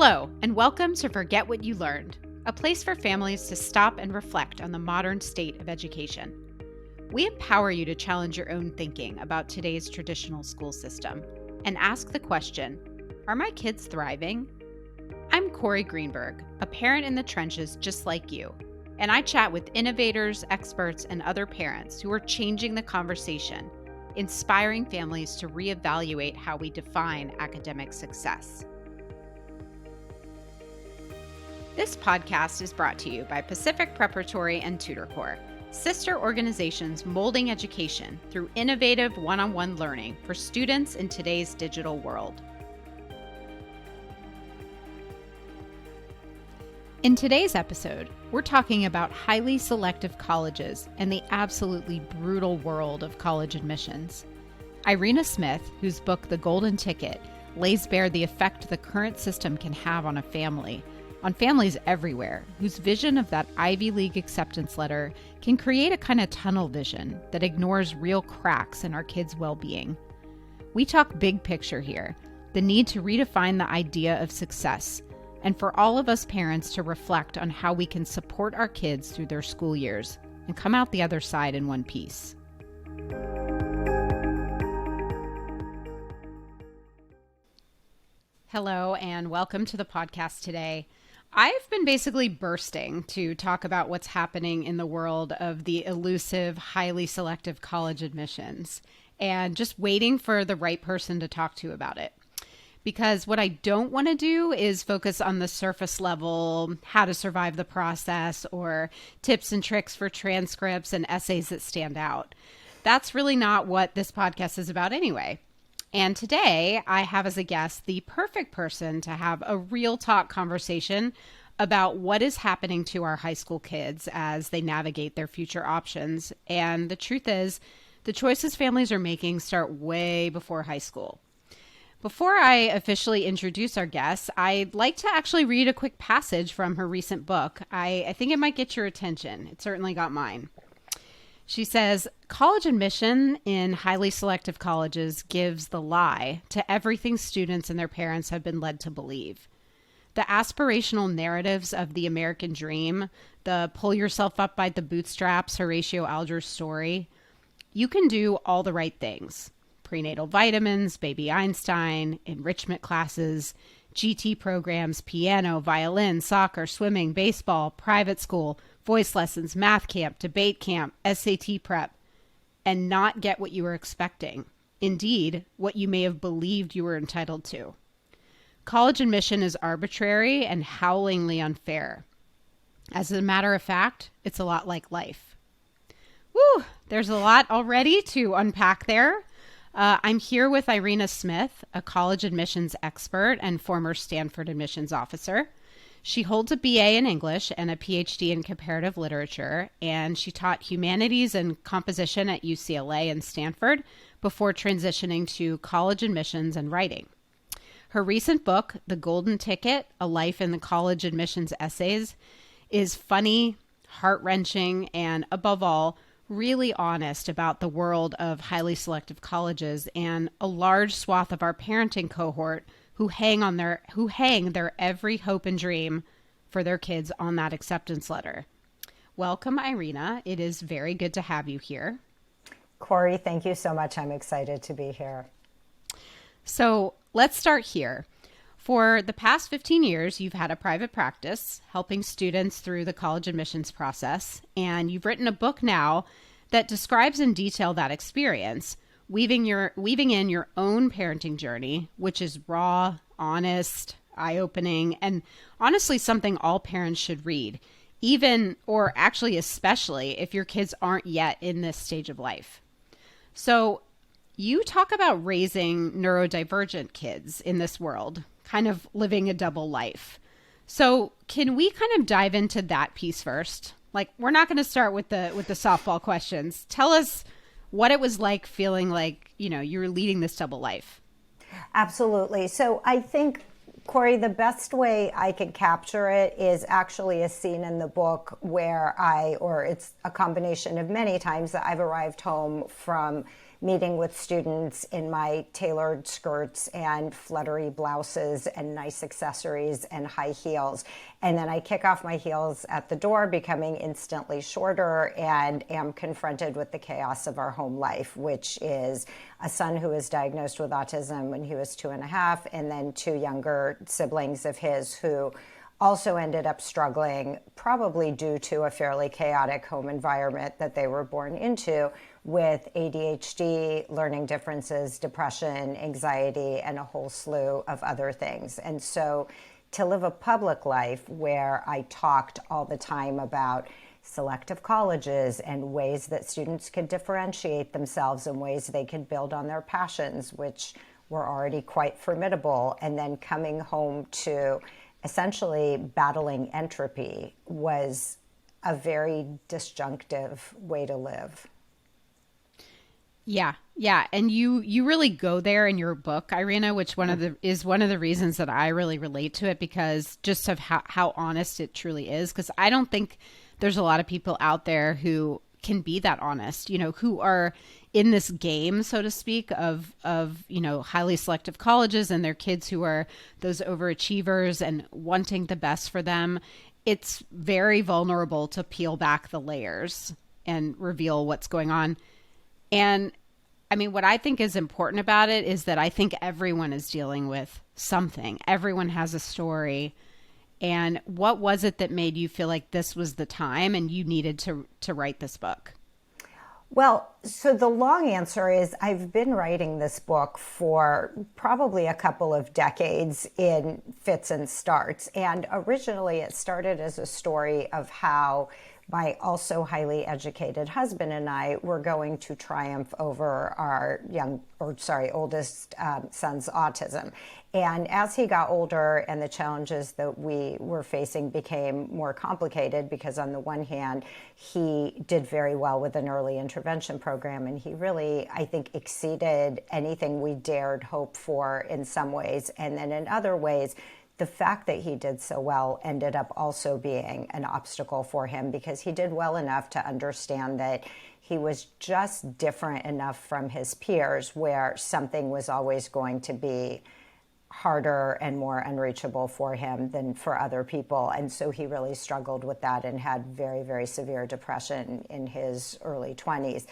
Hello, and welcome to Forget What You Learned, a place for families to stop and reflect on the modern state of education. We empower you to challenge your own thinking about today's traditional school system and ask the question, are my kids thriving? I'm Cory Greenberg, a parent in the trenches just like you, and I chat with innovators, experts, and other parents who are changing the conversation, inspiring families to reevaluate how we define academic success. This podcast is brought to you by Pacific Preparatory and Tutor, sister organizations molding education through innovative one-on-one learning for students in today's digital world. In today's episode, we're talking about highly selective colleges and the absolutely brutal world of college admissions. Irena Smith, whose book The Golden Ticket lays bare the effect the current system can have on a family, on families everywhere, whose vision of that Ivy League acceptance letter can create a kind of tunnel vision that ignores real cracks in our kids' well-being. We talk big picture here, the need to redefine the idea of success, and for all of us parents to reflect on how we can support our kids through their school years and come out the other side in one piece. Hello, and welcome to the podcast today. I've been basically bursting to talk about what's happening in the world of the elusive, highly selective college admissions and just waiting for the right person to talk to about it. Because what I don't want to do is focus on the surface level, how to survive the process, or tips and tricks for transcripts and essays that stand out. That's really not what this podcast is about anyway. And today I have as a guest the perfect person to have a real talk conversation about what is happening to our high school kids as they navigate their future options. And the truth is, the choices families are making start way before high school. Before I officially introduce our guest, I'd like to actually read a quick passage from her recent book. I think it might get your attention. It certainly got mine. She says, college admission in highly selective colleges gives the lie to everything students and their parents have been led to believe. The aspirational narratives of the American dream, the pull yourself up by the bootstraps Horatio Alger's story, you can do all the right things. Prenatal vitamins, baby Einstein, enrichment classes, GT programs, piano, violin, soccer, swimming, baseball, private school, voice lessons, math camp, debate camp, SAT prep, and not get what you were expecting. Indeed, what you may have believed you were entitled to. College admission is arbitrary and howlingly unfair. As a matter of fact, it's a lot like life. Woo! There's a lot already to unpack there. I'm here with Irena Smith, a college admissions expert and former Stanford admissions officer. She holds a BA in English and a PhD in comparative literature, and she taught humanities and composition at UCLA and Stanford before transitioning to college admissions and writing. Her recent book, The Golden Ticket, A Life in the College Admissions Essays, is funny, heart-wrenching, and above all, really honest about the world of highly selective colleges and a large swath of our parenting cohort who hang their every hope and dream for their kids on that acceptance letter. Welcome, Irena. It is very good to have you here. Cory, thank you so much. I'm excited to be here. So let's start here. For the past 15 years, you've had a private practice helping students through the college admissions process, and you've written a book now that describes in detail that experience, weaving in your own parenting journey, which is raw, honest, eye-opening, and honestly something all parents should read, even or actually especially if your kids aren't yet in this stage of life. So you talk about raising neurodivergent kids in this world, kind of living a double life. So can we kind of dive into that piece first? Like, we're not going to start with the softball questions. Tell us what it was like feeling like, you were leading this double life. Absolutely. So I think, Cory, the best way I could capture it is actually a scene in the book where it's a combination of many times that I've arrived home from meeting with students in my tailored skirts and fluttery blouses and nice accessories and high heels. And then I kick off my heels at the door, becoming instantly shorter, and am confronted with the chaos of our home life, which is a son who was diagnosed with autism when he was 2.5, and then two younger siblings of his who also ended up struggling, probably due to a fairly chaotic home environment that they were born into, with ADHD, learning differences, depression, anxiety, and a whole slew of other things. And so to live a public life where I talked all the time about selective colleges and ways that students could differentiate themselves and ways they could build on their passions, which were already quite formidable, and then coming home to essentially battling entropy, was a very disjunctive way to live. Yeah. Yeah. And you really go there in your book, Irena, which is one of the reasons that I really relate to it, because just of how honest it truly is. Because I don't think there's a lot of people out there who can be that honest, who are in this game, so to speak, of highly selective colleges and their kids who are those overachievers and wanting the best for them. It's very vulnerable to peel back the layers and reveal what's going on. And I mean, what I think is important about it is that I think everyone is dealing with something. Everyone has a story. And what was it that made you feel like this was the time and you needed to write this book? Well, so the long answer is I've been writing this book for probably a couple of decades in fits and starts. And originally it started as a story of how my also highly educated husband and I were going to triumph over our oldest son's autism. And as he got older and the challenges that we were facing became more complicated, because on the one hand, he did very well with an early intervention program, and he really, I think, exceeded anything we dared hope for in some ways. And then in other ways, the fact that he did so well ended up also being an obstacle for him, because he did well enough to understand that he was just different enough from his peers where something was always going to be harder and more unreachable for him than for other people. And so he really struggled with that and had very, very severe depression in his early 20s.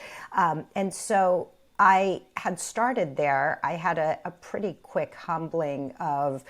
And so I had started there. I had a pretty quick humbling of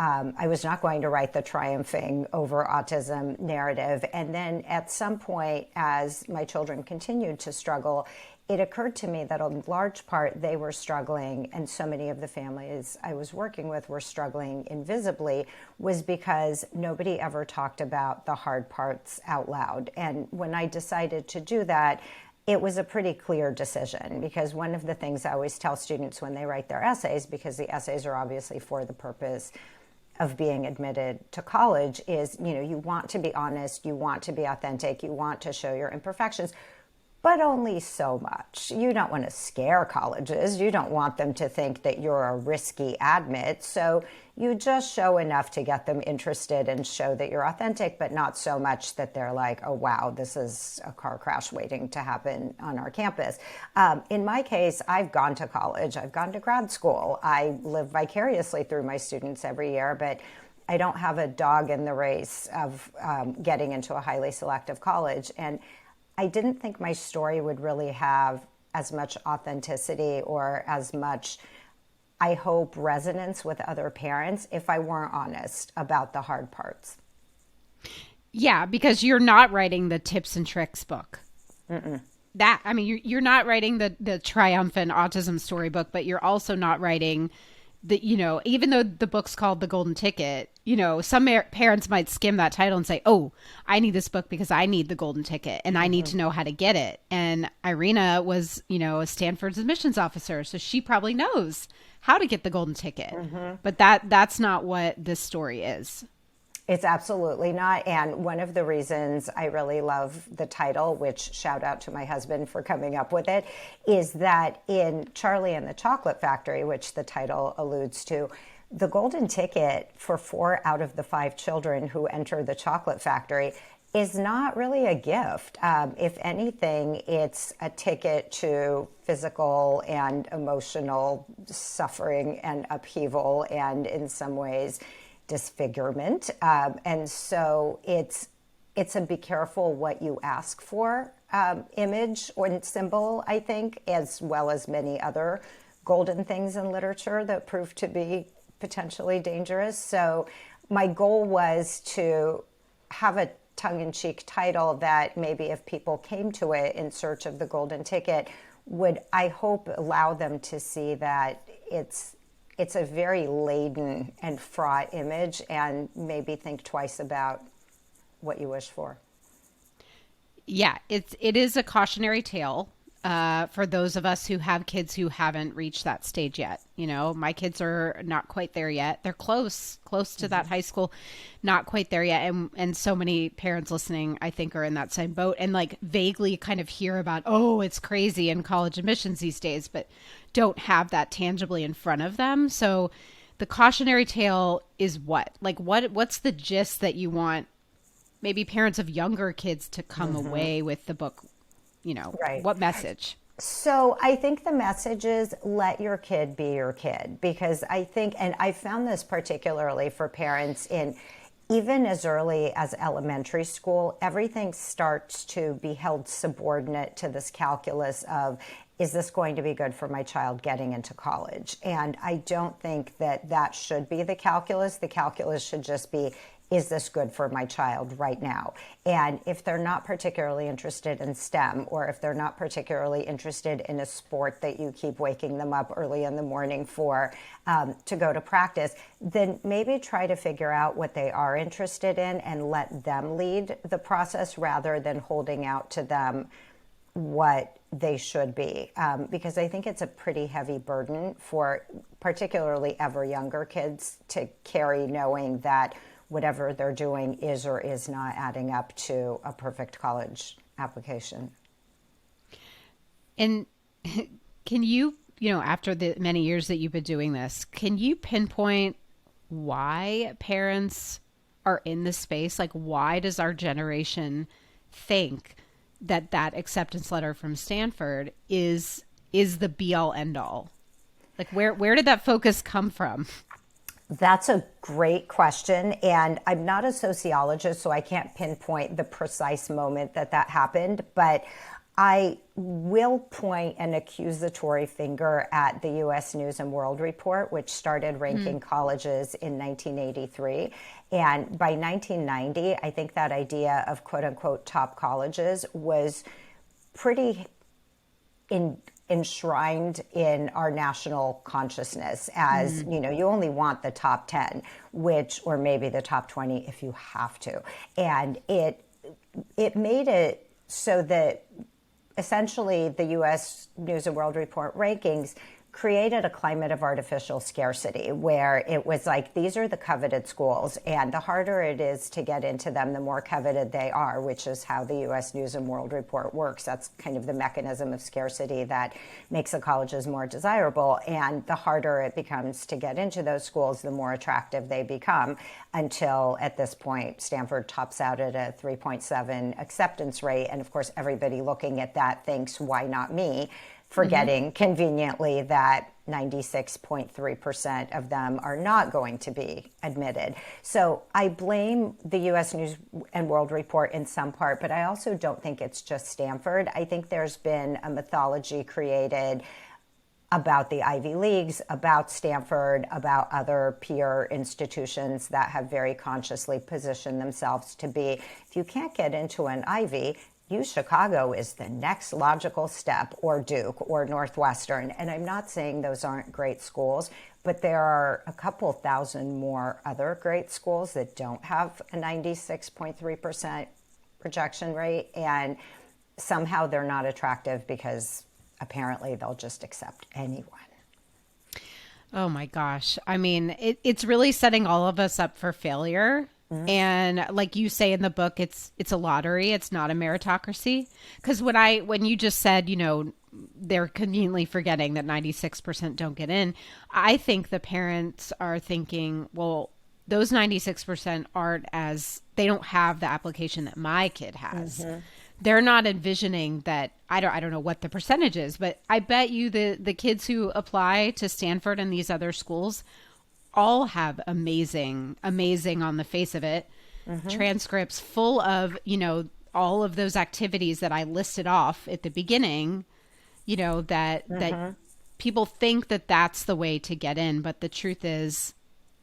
I was not going to write the triumphing over autism narrative. And then at some point, as my children continued to struggle, it occurred to me that in large part they were struggling, and so many of the families I was working with were struggling invisibly, was because nobody ever talked about the hard parts out loud. And when I decided to do that, it was a pretty clear decision, because one of the things I always tell students when they write their essays, because the essays are obviously for the purpose of being admitted to college, is, you want to be honest, you want to be authentic, you want to show your imperfections, but only so much. You don't want to scare colleges. You don't want them to think that you're a risky admit. So you just show enough to get them interested and show that you're authentic, but not so much that they're like, oh, wow, this is a car crash waiting to happen on our campus. In my case, I've gone to college. I've gone to grad school. I live vicariously through my students every year, but I don't have a dog in the race of getting into a highly selective college. And I didn't think my story would really have as much authenticity or as much, I hope, resonance with other parents if I weren't honest about the hard parts. Yeah, because you're not writing the tips and tricks book. Mm-mm. You're not writing the triumphant autism storybook, but you're also not writing even though the book's called The Golden Ticket, some parents might skim that title and say, oh, I need this book because I need the golden ticket and I need to know how to get it. And Irena was, a Stanford's admissions officer, so she probably knows how to get the golden ticket. Mm-hmm. But that's not what this story is. It's absolutely not. And one of the reasons I really love the title, which shout out to my husband for coming up with it, is that in Charlie and the Chocolate Factory, which the title alludes to, the golden ticket for 4 out of the 5 children who enter the chocolate factory is not really a gift. If anything, it's a ticket to physical and emotional suffering and upheaval, and in some ways, disfigurement. And so it's a be careful what you ask for image or symbol, I think, as well as many other golden things in literature that prove to be potentially dangerous. So my goal was to have a tongue-in-cheek title that maybe if people came to it in search of the golden ticket would, I hope, allow them to see that it's a very laden and fraught image, and maybe think twice about what you wish for. Yeah, it is a cautionary tale for those of us who have kids who haven't reached that stage yet. You know, my kids are not quite there yet. They're close to that high school, not quite there yet. And so many parents listening, I think, are in that same boat and like vaguely kind of hear about, oh, it's crazy in college admissions these days, but don't have that tangibly in front of them. So the cautionary tale is what? Like what's the gist that you want maybe parents of younger kids to come away with the book, you know, Right. what message? So I think the message is let your kid be your kid, because I think, and I found this particularly for parents in even as early as elementary school, everything starts to be held subordinate to this calculus of, is this going to be good for my child getting into college? And I don't think that that should be the calculus. The calculus should just be, is this good for my child right now? And if they're not particularly interested in STEM, or if they're not particularly interested in a sport that you keep waking them up early in the morning for to go to practice, then maybe try to figure out what they are interested in and let them lead the process rather than holding out to them what they should be. Because I think it's a pretty heavy burden for particularly ever younger kids to carry, knowing that whatever they're doing is or is not adding up to a perfect college application. And can you, you know, after the many years that you've been doing this, can you pinpoint why parents are in this space? Like, why does our generation think that that acceptance letter from Stanford is the be all end all? Like, where did that focus come from? That's a great question. And I'm not a sociologist, so I can't pinpoint the precise moment that that happened. But I will point an accusatory finger at the U.S. News and World Report, which started ranking colleges in 1983. And by 1990, I think that idea of quote unquote top colleges was pretty enshrined in our national consciousness as, you know, you only want the top 10, which, or maybe the top 20 if you have to. And it made it so that essentially the U.S. News and World Report rankings created a climate of artificial scarcity where it was like, these are the coveted schools, and the harder it is to get into them, the more coveted they are, which is how the U.S. News and World Report works. That's kind of the mechanism of scarcity that makes the colleges more desirable. And the harder it becomes to get into those schools, the more attractive they become, until at this point, Stanford tops out at a 3.7 acceptance rate. And of course, everybody looking at that thinks, why not me? Forgetting conveniently that 96.3% of them are not going to be admitted. So I blame the U.S. News and World Report in some part, but I also don't think it's just Stanford. I think there's been a mythology created about the Ivy Leagues, about Stanford, about other peer institutions that have very consciously positioned themselves to be, if you can't get into an Ivy, Chicago is the next logical step, or Duke, or Northwestern. And I'm not saying those aren't great schools, but there are a couple thousand more other great schools that don't have a 96.3% rejection rate. And somehow they're not attractive because apparently they'll just accept anyone. Oh my gosh. I mean, it's really setting all of us up for failure. And like you say in the book, it's a lottery. It's not a meritocracy. Because when you just said, you know, they're conveniently forgetting that 96% don't get in, I think the parents are thinking, well, those 96% they don't have the application that my kid has. They're not envisioning that. I don't know what the percentage is, but I bet you the kids who apply to Stanford and these other schools all have amazing on the face of it, transcripts full of, all of those activities that I listed off at the beginning, that people think that that's the way to get in. But the truth is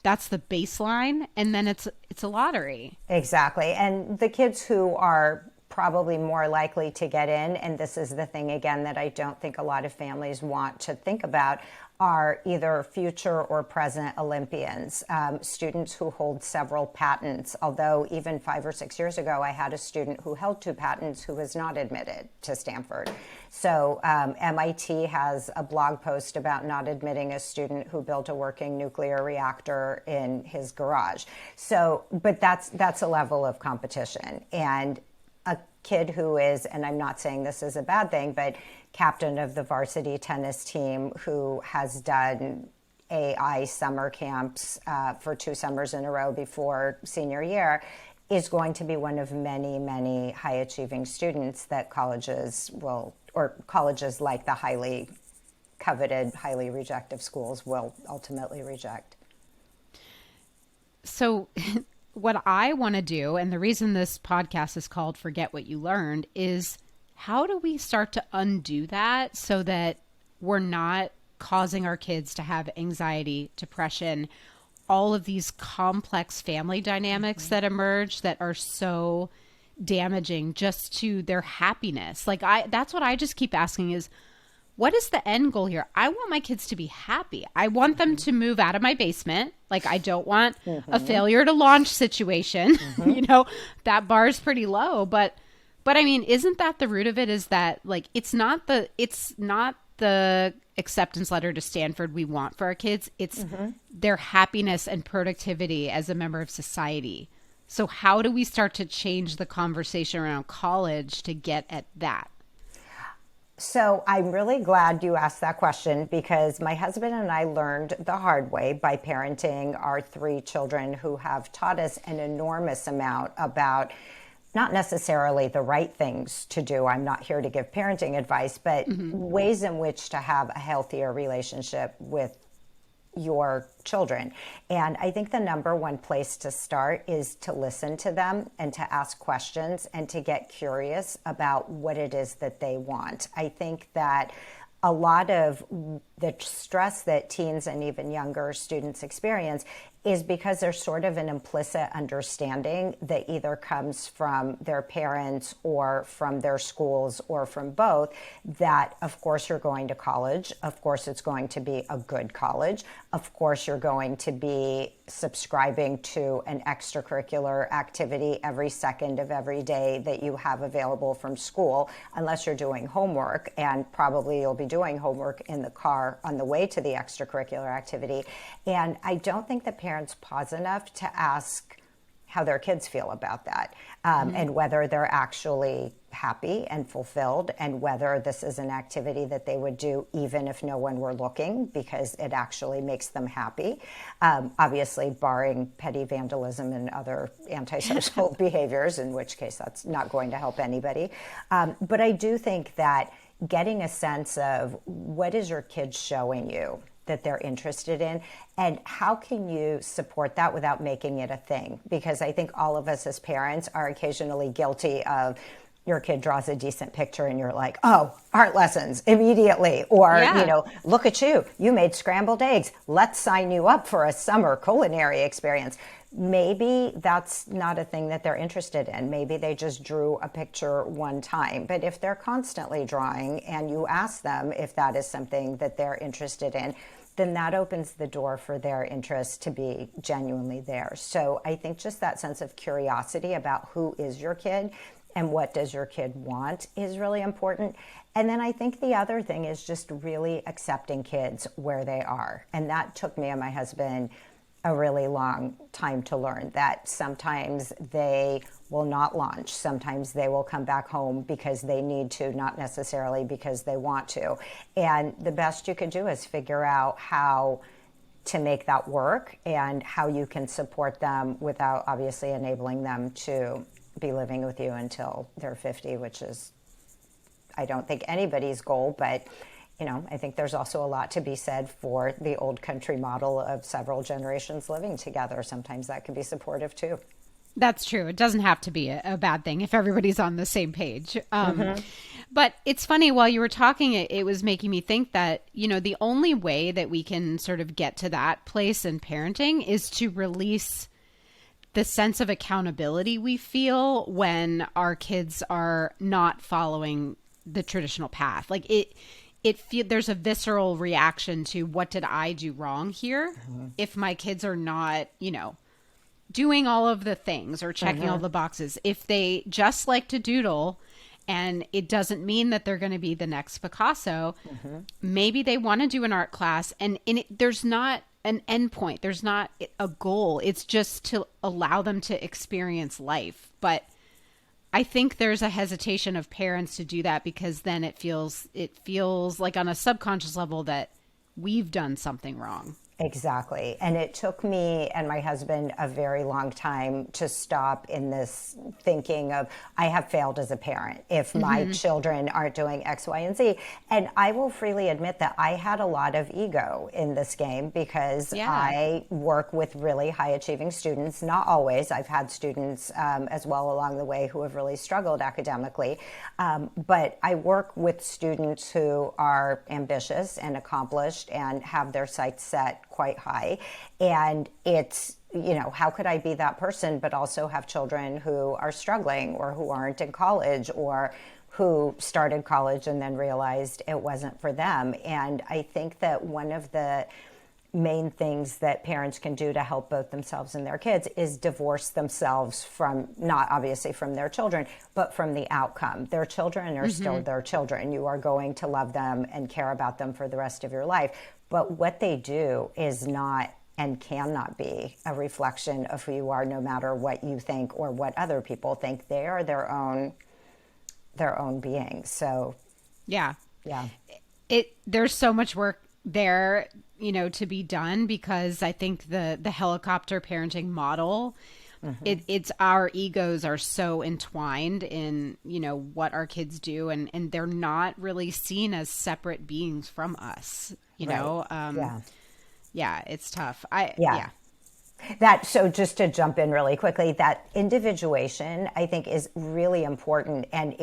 that's the baseline. And then it's a lottery. Exactly. And the kids who are probably more likely to get in, and this is the thing again that I don't think a lot of families want to think about, are either future or present Olympians, students who hold several patents. Although even 5 or 6 years ago, I had a student who held 2 patents who was not admitted to Stanford. So MIT has a blog post about not admitting a student who built a working nuclear reactor in his garage. So, but that's a level of competition. And a kid who is, and I'm not saying this is a bad thing, but captain of the varsity tennis team who has done AI summer camps for 2 summers in a row before senior year is going to be one of many, many high achieving students that colleges like the highly coveted, highly rejective schools will ultimately reject. So what I want to do, and the reason this podcast is called Forget What You Learned, is how do we start to undo that so that we're not causing our kids to have anxiety, depression, all of these complex family dynamics that emerge that are so damaging just to their happiness. That's what I just keep asking is, what is the end goal here? I want my kids to be happy. I want them to move out of my basement. I don't want a failure to launch situation. That bar is pretty low, but I mean, isn't that the root of it, is that it's not the acceptance letter to Stanford we want for our kids. It's their happiness and productivity as a member of society. So how do we start to change the conversation around college to get at that? So I'm really glad you asked that question, because my husband and I learned the hard way by parenting our 3 children, who have taught us an enormous amount about not necessarily the right things to do. I'm not here to give parenting advice, but ways in which to have a healthier relationship with your children. And I think the number one place to start is to listen to them and to ask questions and to get curious about what it is that they want. I think that a lot of the stress that teens and even younger students experience is because there's sort of an implicit understanding that either comes from their parents or from their schools or from both, that of course you're going to college, of course it's going to be a good college, of course you're going to be subscribing to an extracurricular activity every second of every day that you have available from school, unless you're doing homework, and probably you'll be doing homework in the car on the way to the extracurricular activity. And I don't think that parents pause enough to ask how their kids feel about that, and whether they're actually happy and fulfilled, and whether this is an activity that they would do even if no one were looking, because it actually makes them happy. Obviously, barring petty vandalism and other antisocial behaviors, in which case that's not going to help anybody. But I do think that getting a sense of what is your kid showing you that they're interested in, and how can you support that without making it a thing? Because I think all of us as parents are occasionally guilty of, your kid draws a decent picture and you're like, oh, art lessons immediately. Or, look at you made scrambled eggs. Let's sign you up for a summer culinary experience. Maybe that's not a thing that they're interested in. Maybe they just drew a picture one time. But if they're constantly drawing and you ask them if that is something that they're interested in, then that opens the door for their interest to be genuinely there. So I think just that sense of curiosity about who is your kid and what does your kid want is really important. And then I think the other thing is just really accepting kids where they are. And that took me and my husband a really long time to learn, that sometimes they will not launch. Sometimes they will come back home because they need to, not necessarily because they want to. And the best you can do is figure out how to make that work and how you can support them without obviously enabling them to be living with you until they're 50, which is, I don't think, anybody's goal. But, I think there's also a lot to be said for the old country model of several generations living together. Sometimes that can be supportive too. That's true. It doesn't have to be a bad thing if everybody's on the same page. But it's funny, while you were talking, it was making me think that, the only way that we can sort of get to that place in parenting is to release the sense of accountability we feel when our kids are not following the traditional path. Like there's a visceral reaction to, what did I do wrong here? If my kids are not, doing all of the things or checking all the boxes, if they just like to doodle, and it doesn't mean that they're going to be the next Picasso, maybe they want to do an art class, and there's not an end point. There's not a goal. It's just to allow them to experience life. But I think there's a hesitation of parents to do that, because then it feels like on a subconscious level that we've done something wrong. Exactly. And it took me and my husband a very long time to stop in this thinking of, I have failed as a parent if my children aren't doing X, Y, and Z. And I will freely admit that I had a lot of ego in this game, because I work with really high achieving students. Not always. I've had students as well along the way who have really struggled academically. But I work with students who are ambitious and accomplished and have their sights set quite high. And it's, how could I be that person but also have children who are struggling, or who aren't in college, or who started college and then realized it wasn't for them? And I think that one of the main things that parents can do to help both themselves and their kids is divorce themselves from, not obviously from their children, but from the outcome. Their children are still their children. You are going to love them and care about them for the rest of your life. But what they do is not and cannot be a reflection of who you are, no matter what you think or what other people think. They are their own beings. So yeah. There's so much work there, to be done, because I think the helicopter parenting model, it's our egos are so entwined in, what our kids do, and they're not really seen as separate beings from us, it's tough. So just to jump in really quickly, that individuation, I think, is really important. And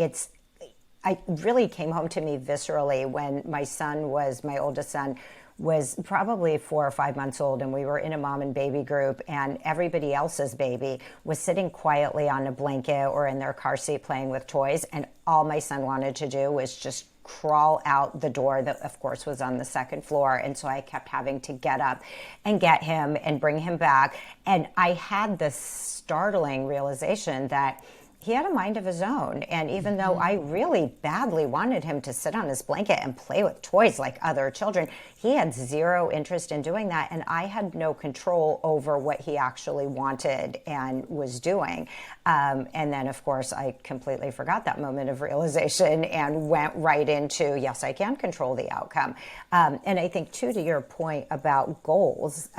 I really came home to me viscerally when my oldest son was probably 4 or 5 months old, and we were in a mom and baby group, and everybody else's baby was sitting quietly on a blanket or in their car seat playing with toys. And all my son wanted to do was just crawl out the door that, of course, was on the second floor. And so I kept having to get up and get him and bring him back. And I had this startling realization that he had a mind of his own. And even though I really badly wanted him to sit on his blanket and play with toys like other children, he had zero interest in doing that. And I had no control over what he actually wanted and was doing. And then, of course, I completely forgot that moment of realization and went right into, yes, I can control the outcome. And I think, too, to your point about goals,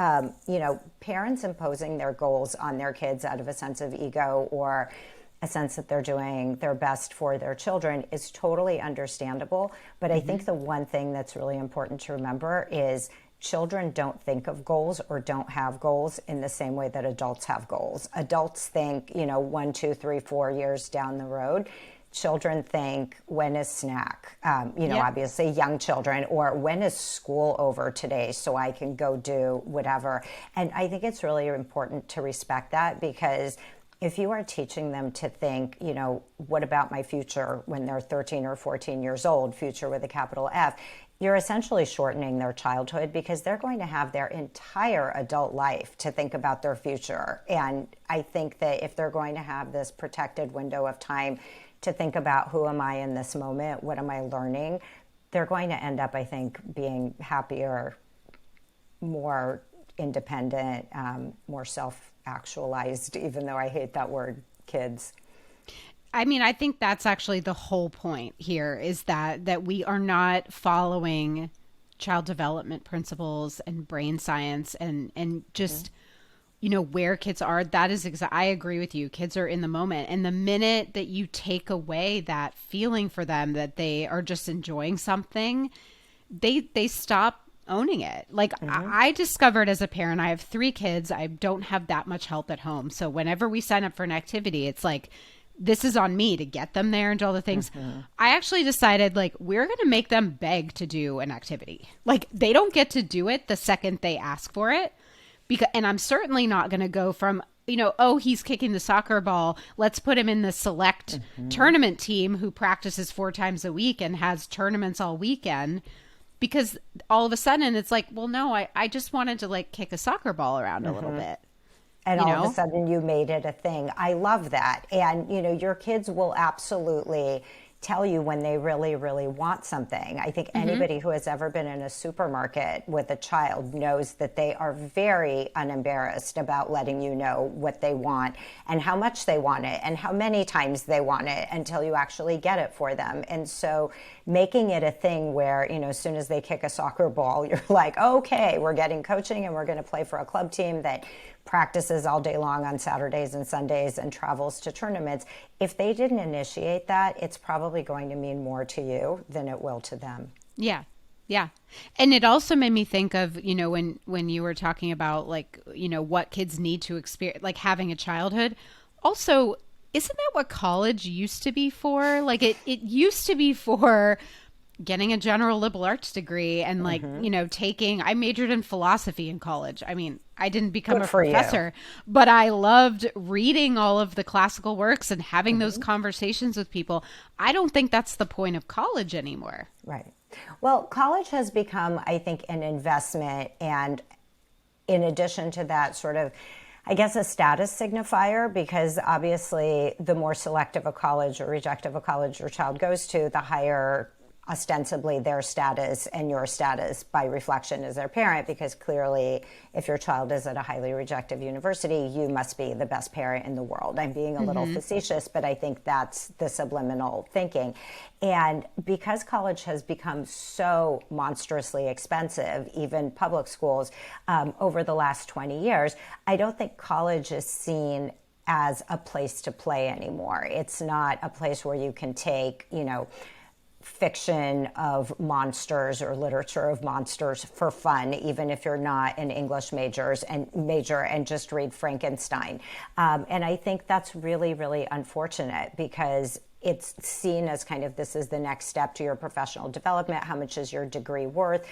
parents imposing their goals on their kids out of a sense of ego or a sense that they're doing their best for their children is totally understandable. But I think the one thing that's really important to remember is children don't think of goals or don't have goals in the same way that adults have goals. Adults think, 1, 2, 3, 4 years down the road. Children think, when is snack? Obviously young children, or when is school over today so I can go do whatever. And I think it's really important to respect that, because if you are teaching them to think, what about my future when they're 13 or 14 years old, future with a capital F, you're essentially shortening their childhood, because they're going to have their entire adult life to think about their future. And I think that if they're going to have this protected window of time to think about, who am I in this moment? What am I learning? They're going to end up, I think, being happier, more independent, more self-actualized, even though I hate that word, kids. I mean, I think that's actually the whole point here, is that we are not following child development principles and brain science and just where kids are, that is I agree with you. Kids are in the moment, and the minute that you take away that feeling for them that they are just enjoying something, they stop owning it. Like I discovered as a parent, I have 3 kids. I don't have that much help at home. So whenever we sign up for an activity, it's like, this is on me to get them there and do all the things. I actually decided, like, we're going to make them beg to do an activity. Like, they don't get to do it the second they ask for it. And I'm certainly not going to go from, oh, he's kicking the soccer ball, let's put him in the select tournament team who practices 4 times a week and has tournaments all weekend. Because all of a sudden it's like, well, no, I just wanted to, like, kick a soccer ball around a little bit. And all of a sudden you made it a thing. I love that. And, your kids will absolutely tell you when they really, really want something. I think anybody who has ever been in a supermarket with a child knows that they are very unembarrassed about letting you know what they want and how much they want it and how many times they want it until you actually get it for them. And so making it a thing where, as soon as they kick a soccer ball, you're like, okay, we're getting coaching and we're going to play for a club team that practices all day long on Saturdays and Sundays and travels to tournaments. If they didn't initiate that, it's probably going to mean more to you than it will to them. Yeah. Yeah. And it also made me think of, when you were talking about, like, what kids need to experience, like having a childhood. Also, isn't that what college used to be for? Like it used to be for getting a general liberal arts degree and, like, I majored in philosophy in college. I mean, I didn't become a professor, but I loved reading all of the classical works and having those conversations with people. I don't think that's the point of college anymore. Right. Well, college has become, I think, an investment. And in addition to that, sort of, I guess, a status signifier, because obviously the more selective a college or rejective a college your child goes to, the higher ostensibly their status and your status by reflection as their parent, because clearly if your child is at a highly rejective university, you must be the best parent in the world. I'm being a little facetious, but I think that's the subliminal thinking. And because college has become so monstrously expensive, even public schools, over the last 20 years, I don't think college is seen as a place to play anymore. It's not a place where you can take, fiction of monsters or literature of monsters for fun, even if you're not an English major and just read Frankenstein. And I think that's really, really unfortunate, because it's seen as kind of, this is the next step to your professional development. How much is your degree worth?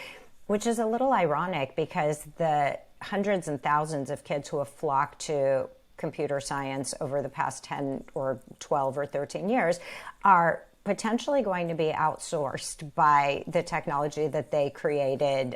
Which is a little ironic, because the hundreds and thousands of kids who have flocked to computer science over the past 10 or 12 or 13 years are potentially going to be outsourced by the technology that they created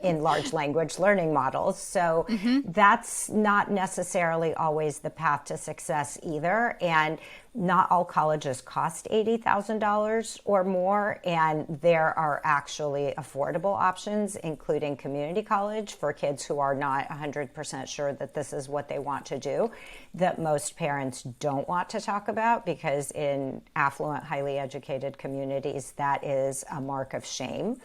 in large language learning models. So that's not necessarily always the path to success either. And not all colleges cost $80,000 or more. And there are actually affordable options, including community college for kids who are not 100% sure that this is what they want to do, that most parents don't want to talk about, because in affluent, highly educated communities, that is a mark of shame.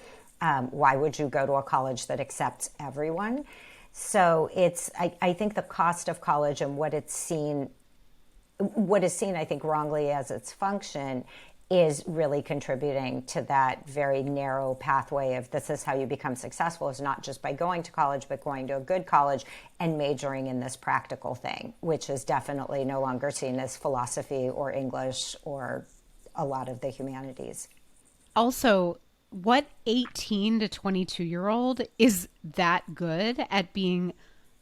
Why would you go to a college that accepts everyone? So I think the cost of college and what is seen, I think, wrongly as its function, is really contributing to that very narrow pathway of, this is how you become successful, is not just by going to college, but going to a good college and majoring in this practical thing, which is definitely no longer seen as philosophy or English or a lot of the humanities. Also, what 18 to 22-year-old is that good at being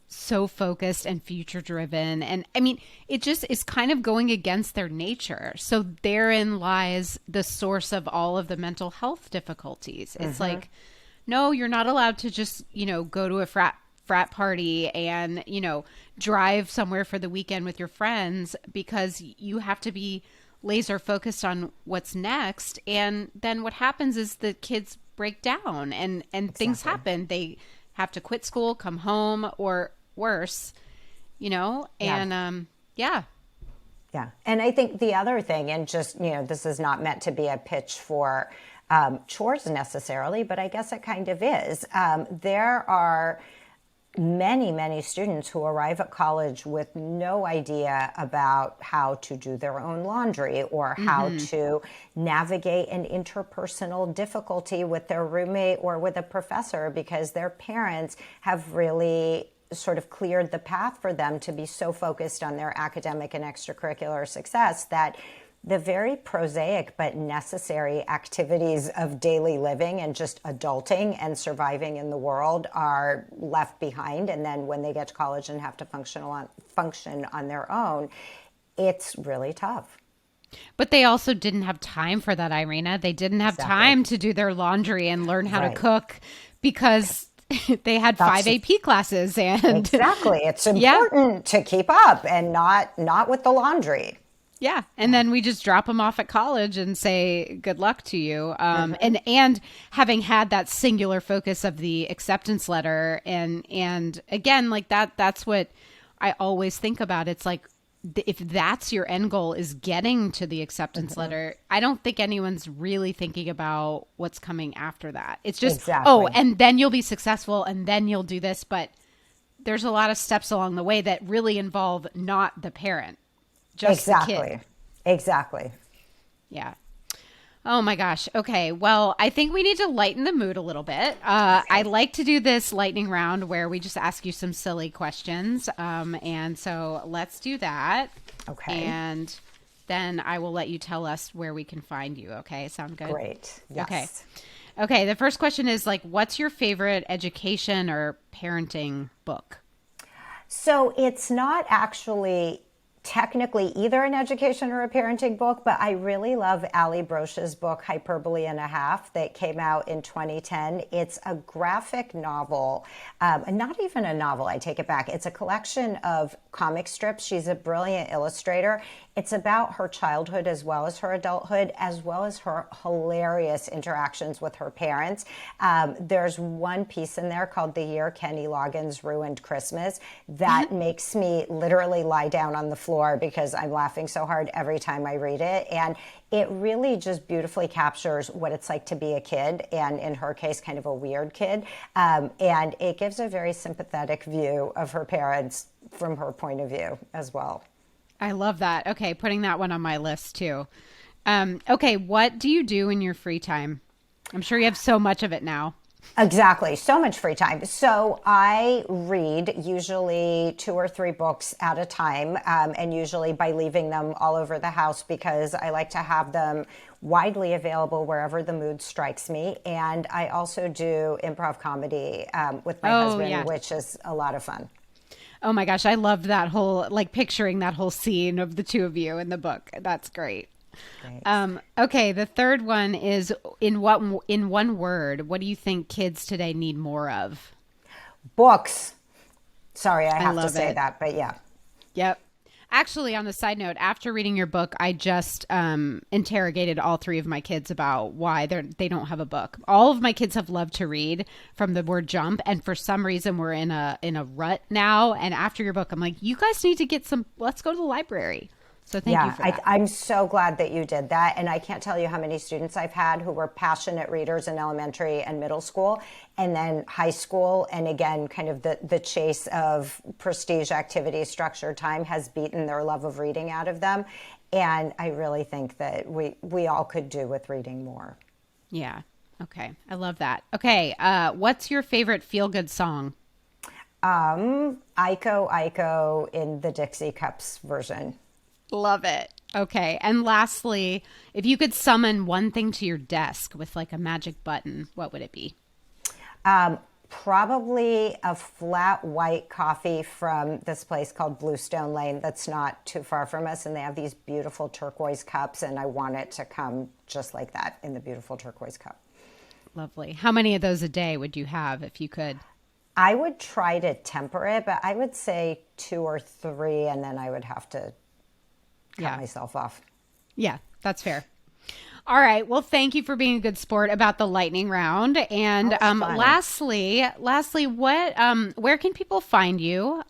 so focused and future driven? And I mean, it just is kind of going against their nature. So therein lies the source of all of the mental health difficulties. It's like, no, you're not allowed to just, go to a frat party and, drive somewhere for the weekend with your friends, because you have to be laser focused on what's next. And then what happens is the kids break down and things happen. They have to quit school, come home, or worse, and yeah. And I think the other thing, and just, this is not meant to be a pitch for chores necessarily, but I guess it kind of is. There are many students who arrive at college with no idea about how to do their own laundry or how to navigate an interpersonal difficulty with their roommate or with a professor, because their parents have really sort of cleared the path for them to be so focused on their academic and extracurricular success that the very prosaic but necessary activities of daily living and just adulting and surviving in the world are left behind. And then when they get to college and have to function on their own, it's really tough. But they also didn't have time for that, Irena. They didn't have time to do their laundry and learn how to cook because they had 5 AP classes. And exactly. It's important to keep up and not with the laundry. Yeah. And then we just drop them off at college and say, good luck to you. And having had that singular focus of the acceptance letter and again, like that's what I always think about. It's like, if that's your end goal is getting to the acceptance letter, I don't think anyone's really thinking about what's coming after that. It's just, oh, and then you'll be successful and then you'll do this. But there's a lot of steps along the way that really involve not the parent. Just the kid. Exactly. Yeah. Oh my gosh. Okay. Well, I think we need to lighten the mood a little bit. I like to do this lightning round where we just ask you some silly questions. And so let's do that. Okay. And then I will let you tell us where we can find you. Okay. Sound good? Great. Yes. Okay. The first question is like, what's your favorite education or parenting book? So it's not actually technically either an education or a parenting book, but I really love Ali Broche's book, Hyperbole and a Half, that came out in 2010. It's a graphic novel, not even a novel, I take it back. It's a collection of comic strips. She's a brilliant illustrator. It's about her childhood as well as her adulthood, as well as her hilarious interactions with her parents. There's one piece in there called The Year Kenny Loggins Ruined Christmas that makes me literally lie down on the floor because I'm laughing so hard every time I read it. And it really just beautifully captures what it's like to be a kid, and in her case, kind of a weird kid. And it gives a very sympathetic view of her parents from her point of view as well. I love that. Okay, putting that one on my list too. Okay, what do you do in your free time? I'm sure you have so much of it now. Exactly. So much free time. So I read usually 2 or 3 books at a time, and usually by leaving them all over the house because I like to have them widely available wherever the mood strikes me. And I also do improv comedy with my husband, which is a lot of fun. Oh my gosh, I loved that whole, like picturing that whole scene of the two of you in the book. That's great. Okay, the third one is in one word, what do you think kids today need more of? Books. Sorry, I have to say that, but yeah. Yep. Actually, on the side note, after reading your book, I just interrogated all 3 of my kids about why they don't have a book. All of my kids have loved to read from the word jump, and for some reason we're in a rut now. And after your book, I'm like, you guys need to get some. Let's go to the library. So thank you for that. I'm so glad that you did that. And I can't tell you how many students I've had who were passionate readers in elementary and middle school, and then high school. And again, kind of the chase of prestige activity, structured time has beaten their love of reading out of them. And I really think that we all could do with reading more. Yeah. Okay. I love that. Okay. What's your favorite feel-good song? Iko Iko in the Dixie Cups version. Love it. Okay. And lastly, if you could summon one thing to your desk with like a magic button, what would it be? Probably a flat white coffee from this place called Bluestone Lane that's not too far from us. And they have these beautiful turquoise cups. And I want it to come just like that in the beautiful turquoise cup. Lovely. How many of those a day would you have if you could? I would try to temper it, but I would say 2 or 3, and then I would have to cut myself off. Yeah, that's fair. All right. Well, thank you for being a good sport about the lightning round. And lastly, what where can people find you?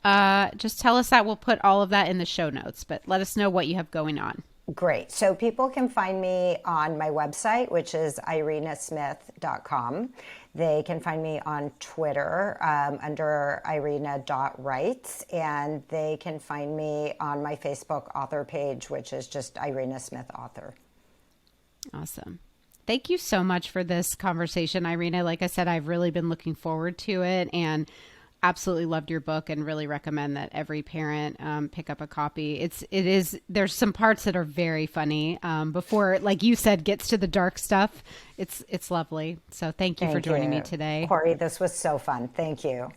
Just tell us that. We'll put all of that in the show notes, but let us know what you have going on. Great. So people can find me on my website, which is irenasmith.com. They can find me on Twitter under irena.writes, and they can find me on my Facebook author page, which is just Irena Smith Author. Awesome. Thank you so much for this conversation, Irena. Like I said, I've really been looking forward to it and absolutely loved your book and really recommend that every parent pick up a copy. There's some parts that are very funny before, like you said, gets to the dark stuff. It's lovely. So thank you for joining me today. Cory, this was so fun. Thank you.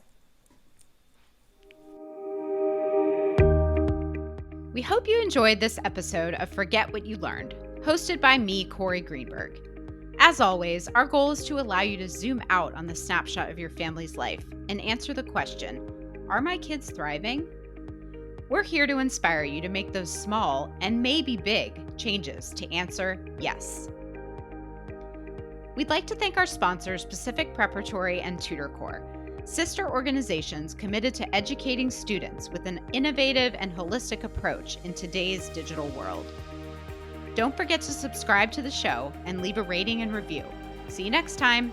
We hope you enjoyed this episode of Forget What You Learned, hosted by me, Cory Greenberg. As always, our goal is to allow you to zoom out on the snapshot of your family's life and answer the question, are my kids thriving? We're here to inspire you to make those small and maybe big changes to answer yes. We'd like to thank our sponsors, Pacific Preparatory and Tutor, sister organizations committed to educating students with an innovative and holistic approach in today's digital world. Don't forget to subscribe to the show and leave a rating and review. See you next time.